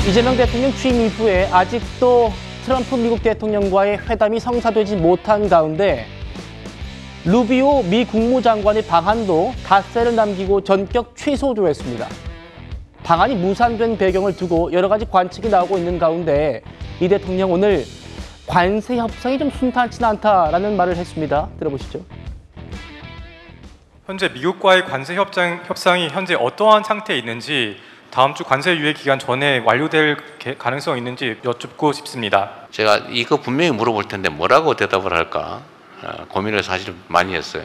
이재명 대통령 취임 이후에 아직도 트럼프 미국 대통령과의 회담이 성사되지 못한 가운데 루비오 미 국무장관의 방한도 닷새를 남기고 전격 취소되었습니다. 방한이 무산된 배경을 두고 여러 가지 관측이 나오고 있는 가운데 이 대통령 오늘 관세 협상이 좀 순탄치 않다라는 말을 했습니다. 들어보시죠. 현재 미국과의 관세 협상이 현재 어떠한 상태에 있는지 다음 주 관세 유예 기간 전에 완료될 가능성이 있는지 여쭙고 싶습니다. 제가 이거 분명히 물어볼 텐데 뭐라고 대답을 할까 고민을 사실 많이 했어요.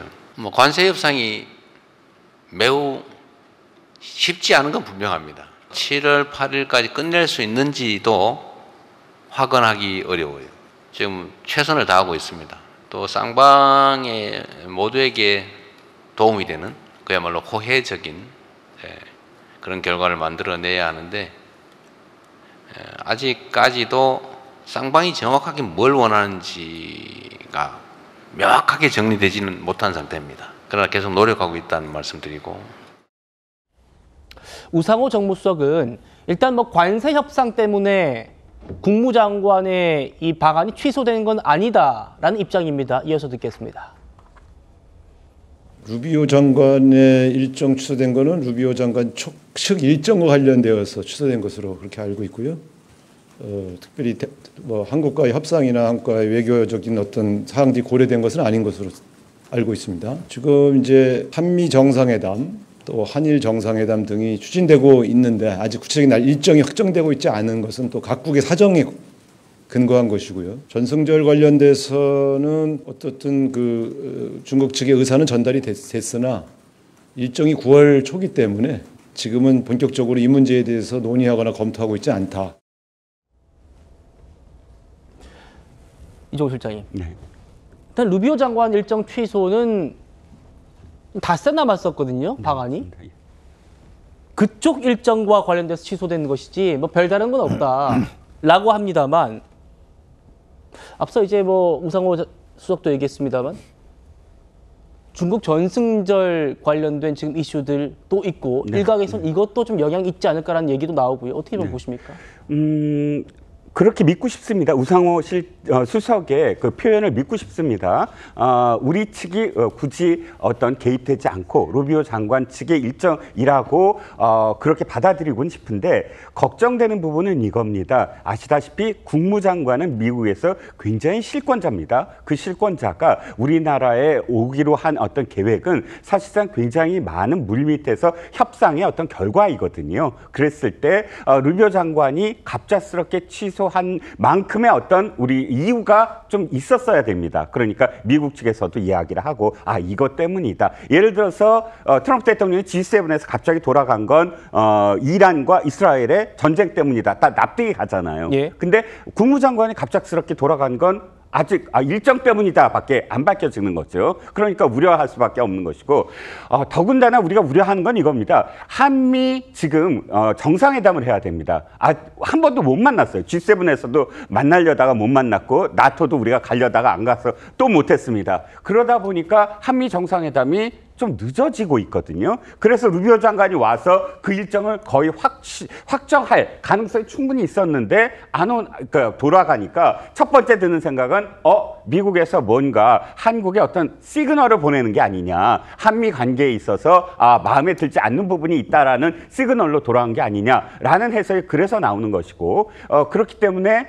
관세 협상이 매우 쉽지 않은 건 분명합니다. 7월 8일까지 끝낼 수 있는지도 확언하기 어려워요. 지금 최선을 다하고 있습니다. 또 쌍방의 모두에게 도움이 되는 그야말로 호혜적인 그런 결과를 만들어내야 하는데 아직까지도 쌍방이 정확하게 뭘 원하는지가 명확하게 정리되지는 못한 상태입니다. 그러나 계속 노력하고 있다는 말씀드리고, 우상호 정무수석은 일단 관세 협상 때문에 국무장관의 이 방안이 취소된 건 아니다라는 입장입니다. 이어서 듣겠습니다. 루비오 장관의 일정 취소된 것은 루비오 장관 측 일정과 관련되어서 취소된 것으로 그렇게 알고 있고요. 특별히 한국과의 협상이나 한국과의 외교적인 어떤 사항들이 고려된 것은 아닌 것으로 알고 있습니다. 지금 이제 한미 정상회담 또 한일 정상회담 등이 추진되고 있는데 아직 구체적인 일정이 확정되고 있지 않은 것은 또 각국의 사정에 근거한 것이고요. 전승절 관련돼서는 어떻든 중국 측의 의사는 전달이 됐으나 일정이 9월 초기 때문에 지금은 본격적으로 이 문제에 대해서 논의하거나 검토하고 있지 않다. 이종우 실장님. 네. 일단 루비오 장관 일정 취소는 닷새 남았었거든요. 방안이. 그쪽 일정과 관련돼서 취소된 것이지 별다른 건 없다라고 합니다만, 앞서 이제 우상호 수석도 얘기했습니다만 중국 전승절 관련된 지금 이슈들도 있고 일각에서는 이것도 좀 영향이 있지 않을까라는 얘기도 나오고요. 어떻게 보십니까? 그렇게 믿고 싶습니다. 우상호 수석의 그 표현을 믿고 싶습니다. 우리 측이 굳이 어떤 개입되지 않고 루비오 장관 측의 일정이라고 그렇게 받아들이고는 싶은데, 걱정되는 부분은 이겁니다. 아시다시피 국무장관은 미국에서 굉장히 실권자입니다. 그 실권자가 우리나라에 오기로 한 어떤 계획은 사실상 굉장히 많은 물밑에서 협상의 어떤 결과이거든요. 그랬을 때 루비오 장관이 갑작스럽게 취소한 만큼의 어떤 우리 이유가 좀 있었어야 됩니다. 그러니까 미국 측에서도 이야기를 하고 이것 때문이다. 예를 들어서 트럼프 대통령이 G7에서 갑자기 돌아간 건 이란과 이스라엘의 전쟁 때문이다. 다 납득이 가잖아요. 예. 근데 국무장관이 갑작스럽게 돌아간 건 아직 일정 때문이다 밖에 안 밝혀지는 거죠. 그러니까 우려할 수밖에 없는 것이고, 더군다나 우리가 우려하는 건 이겁니다. 한미 지금 정상회담을 해야 됩니다. 한 번도 못 만났어요. G7에서도 만나려다가 못 만났고, 나토도 우리가 가려다가 안 가서 또 못했습니다. 그러다 보니까 한미 정상회담이 좀 늦어지고 있거든요. 그래서 루비오 장관이 와서 그 일정을 거의 확정할 가능성이 충분히 있었는데 돌아가니까 첫 번째 드는 생각은 미국에서 뭔가 한국에 어떤 시그널을 보내는 게 아니냐, 한미 관계에 있어서 마음에 들지 않는 부분이 있다라는 시그널로 돌아간 게 아니냐라는 해석이 그래서 나오는 것이고, 그렇기 때문에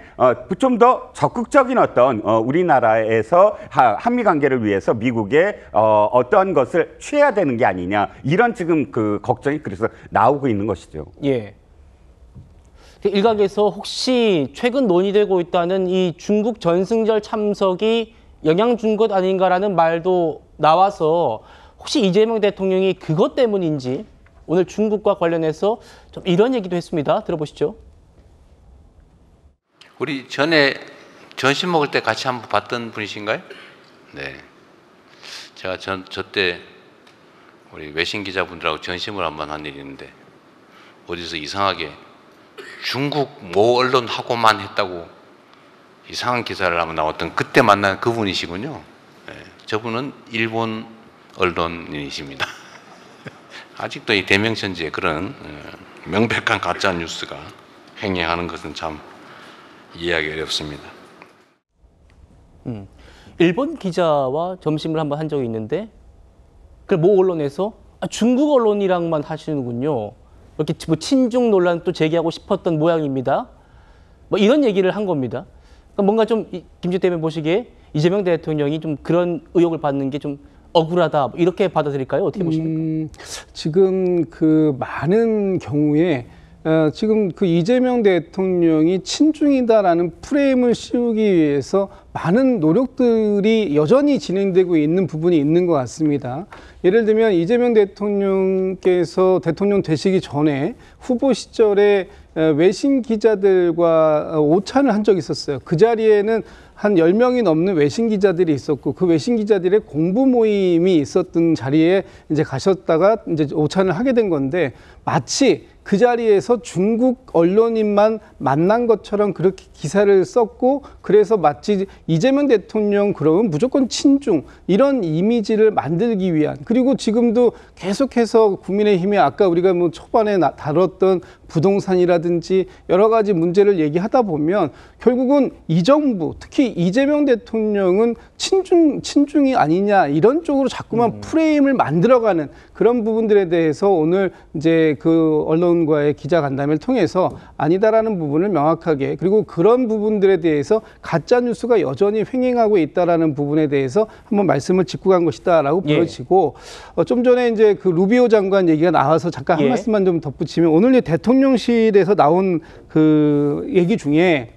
좀 더 적극적인 어떤 우리나라에서 한미 관계를 위해서 미국의 어떤 것을 취해야 되는 게 아니냐, 이런 지금 그 걱정이 그래서 나오고 있는 것이죠. 예. 일각에서 혹시 최근 논의되고 있다는 이 중국 전승절 참석이 영향 준 것 아닌가라는 말도 나와서 혹시 이재명 대통령이 그것 때문인지 오늘 중국과 관련해서 좀 이런 얘기도 했습니다. 들어보시죠. 우리 전에 점심 먹을 때 같이 한번 봤던 분이신가요? 네. 제가 저 때 우리 외신 기자분들하고 점심을 한번 한 일이 있는데, 어디서 이상하게 중국 모 언론하고만 했다고 이상한 기사를 한번 나왔던, 그때 만난 그분이시군요. 네. 저분은 일본 언론인이십니다. 아직도 이 대명천지에 그런 명백한 가짜 뉴스가 행행하는 것은 참 이해하기 어렵습니다. 일본 기자와 점심을 한번 한 적이 있는데 그 모 언론에서 중국 언론이랑만 하시는군요. 이렇게 뭐 친중 논란 또 제기하고 싶었던 모양입니다. 뭐 이런 얘기를 한 겁니다. 그러니까 뭔가 좀 김지태 대변인 보시기에 이재명 대통령이 좀 그런 의혹을 받는 게 좀 억울하다 뭐 이렇게 받아들일까요? 어떻게 보십니까? 지금 그 많은 경우에 지금 그 이재명 대통령이 친중이다라는 프레임을 씌우기 위해서 많은 노력들이 여전히 진행되고 있는 부분이 있는 것 같습니다. 예를 들면 이재명 대통령께서 대통령 되시기 전에 후보 시절에 외신 기자들과 오찬을 한 적이 있었어요. 그 자리에는 한 10명이 넘는 외신 기자들이 있었고 그 외신 기자들의 공부 모임이 있었던 자리에 이제 가셨다가 이제 오찬을 하게 된 건데 마치 그 자리에서 중국 언론인만 만난 것처럼 그렇게 기사를 썼고 그래서 마치 이재명 대통령 그러면 무조건 친중 이런 이미지를 만들기 위한 그리고 지금도 계속해서 국민의힘이 아까 우리가 뭐 초반에 다뤘던 부동산이라든지 여러 가지 문제를 얘기하다 보면 결국은 이 정부 특히 이재명 대통령은 친중이 아니냐 이런 쪽으로 자꾸만 프레임을 만들어가는 그런 부분들에 대해서 오늘 이제 그 언론과의 기자간담회를 통해서 아니다라는 부분을 명확하게 그리고 그런 부분들에 대해서 가짜 뉴스가 여전히 횡행하고 있다라는 부분에 대해서 한번 말씀을 짚고 간 것이다라고 보여지고 좀 전에 이제 그 루비오 장관 얘기가 나와서 잠깐 한 말씀만 좀 덧붙이면 오늘 이 대통령실에서 나온 그 얘기 중에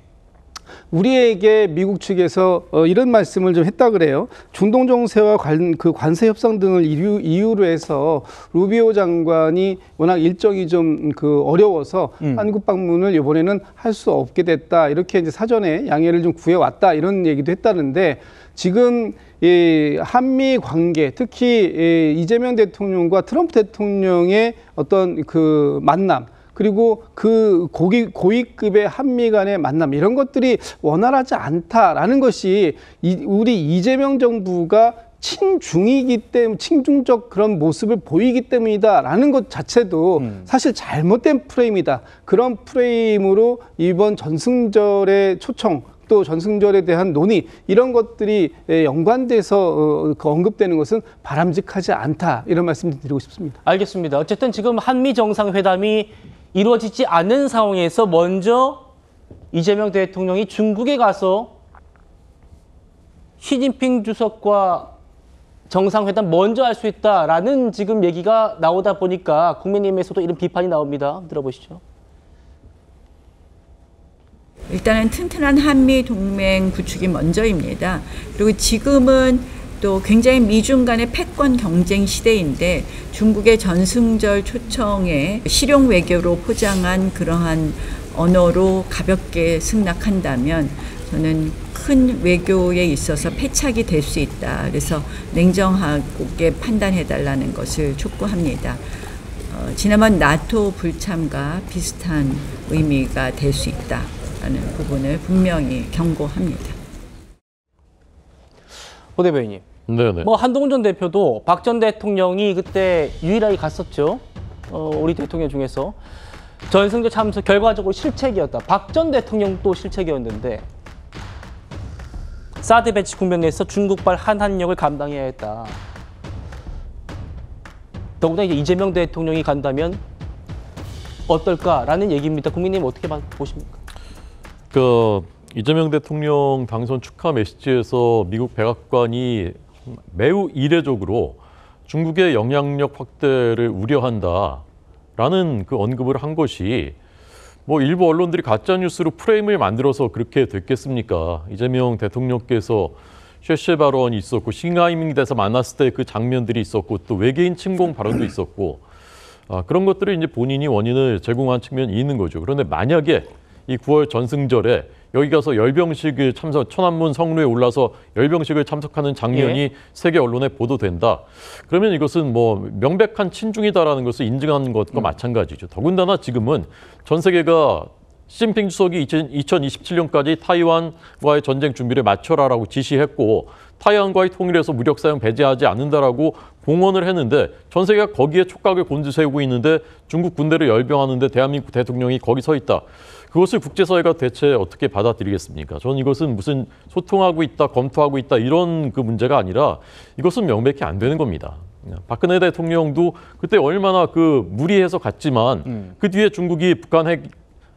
우리에게 미국 측에서 이런 말씀을 좀 했다 그래요. 중동 정세와 그 관세 협상 등을 이유로 해서 루비오 장관이 워낙 일정이 좀 그 어려워서 한국 방문을 이번에는 할 수 없게 됐다. 이렇게 이제 사전에 양해를 좀 구해왔다. 이런 얘기도 했다는데 지금 이 한미 관계, 특히 이재명 대통령과 트럼프 대통령의 어떤 그 만남, 그리고 그 고위급의 한미 간의 만남 이런 것들이 원활하지 않다라는 것이 우리 이재명 정부가 친중이기 때문에 친중적 그런 모습을 보이기 때문이다라는 것 자체도 사실 잘못된 프레임이다. 그런 프레임으로 이번 전승절의 초청 또 전승절에 대한 논의 이런 것들이 연관돼서 언급되는 것은 바람직하지 않다. 이런 말씀 드리고 싶습니다. 알겠습니다. 어쨌든 지금 한미 정상회담이 이루어지지 않는 상황에서 먼저 이재명 대통령이 중국에 가서 시진핑 주석과 정상회담 먼저 할 수 있다라는 지금 얘기가 나오다 보니까 국민의힘에서도 이런 비판이 나옵니다. 들어보시죠. 일단은 튼튼한 한미 동맹 구축이 먼저입니다. 그리고 지금은 또 굉장히 미중 간의 패권 경쟁 시대인데 중국의 전승절 초청에 실용 외교로 포장한 그러한 언어로 가볍게 승낙한다면 저는 큰 외교에 있어서 패착이 될 수 있다. 그래서 냉정하게 판단해달라는 것을 촉구합니다. 지난번 나토 불참과 비슷한 의미가 될 수 있다라는 부분을 분명히 경고합니다. 호 대변인님. 네네. 뭐 한동훈 전 대표도 박 전 대통령이 그때 유일하게 갔었죠. 우리 대통령 중에서 전승절 참석 결과적으로 실책이었다. 박 전 대통령도 실책이었는데 사드 배치 국면에서 중국발 한한령을 감당해야 했다. 더구나 이제 이재명 대통령이 간다면 어떨까라는 얘기입니다. 국민님 어떻게 보십니까? 이재명 대통령 당선 축하 메시지에서 미국 백악관이 매우 이례적으로 중국의 영향력 확대를 우려한다라는 그 언급을 한 것이 뭐 일부 언론들이 가짜 뉴스로 프레임을 만들어서 그렇게 됐겠습니까? 이재명 대통령께서 쉐쉐 발언이 있었고 싱하이밍대에서 만났을 때 그 장면들이 있었고 또 외계인 침공 발언도 있었고 그런 것들을 이제 본인이 원인을 제공한 측면이 있는 거죠. 그런데 만약에 이 9월 전승절에 여기 가서 열병식을 참석, 천안문 성루에 올라서 열병식을 참석하는 장면이 세계 언론에 보도된다. 그러면 이것은 뭐 명백한 친중이다라는 것을 인증하는 것과 마찬가지죠. 더군다나 지금은 전 세계가 시진핑 주석이 2027년까지 타이완과의 전쟁 준비를 마쳐라라고 지시했고 타이완과의 통일에서 무력 사용 배제하지 않는다라고 봉헌을 했는데 전 세계가 거기에 촉각을 곤두세우고 있는데 중국 군대를 열병하는데 대한민국 대통령이 거기 서 있다. 그것을 국제사회가 대체 어떻게 받아들이겠습니까? 저는 이것은 무슨 소통하고 있다, 검토하고 있다 이런 그 문제가 아니라 이것은 명백히 안 되는 겁니다. 박근혜 대통령도 그때 얼마나 그 무리해서 갔지만 그 뒤에 중국이 북한 핵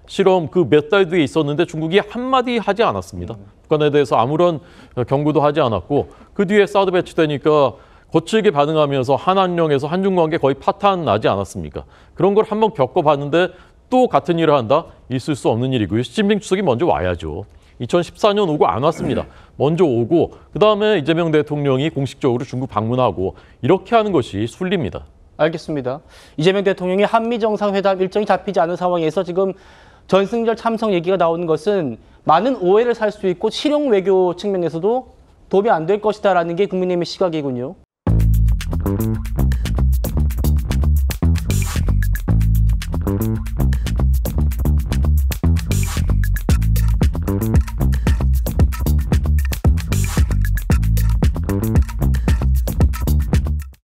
실험 그 몇 달 뒤에 있었는데 중국이 한마디 하지 않았습니다. 북한에 대해서 아무런 경고도 하지 않았고 그 뒤에 사드 배치되니까 거칠게 반응하면서 한한령에서 한중 관계 거의 파탄 나지 않았습니까? 그런 걸 한번 겪어봤는데 또 같은 일을 한다? 있을 수 없는 일이고요. 시진핑 주석이 먼저 와야죠. 2014년 오고 안 왔습니다. 먼저 오고 그다음에 이재명 대통령이 공식적으로 중국 방문하고 이렇게 하는 것이 순리입니다. 알겠습니다. 이재명 대통령이 한미 정상회담 일정이 잡히지 않은 상황에서 지금 전승절 참석 얘기가 나오는 것은 많은 오해를 살 수 있고 실용 외교 측면에서도 도움이 안 될 것이다라는 게 국민의힘의 시각이군요.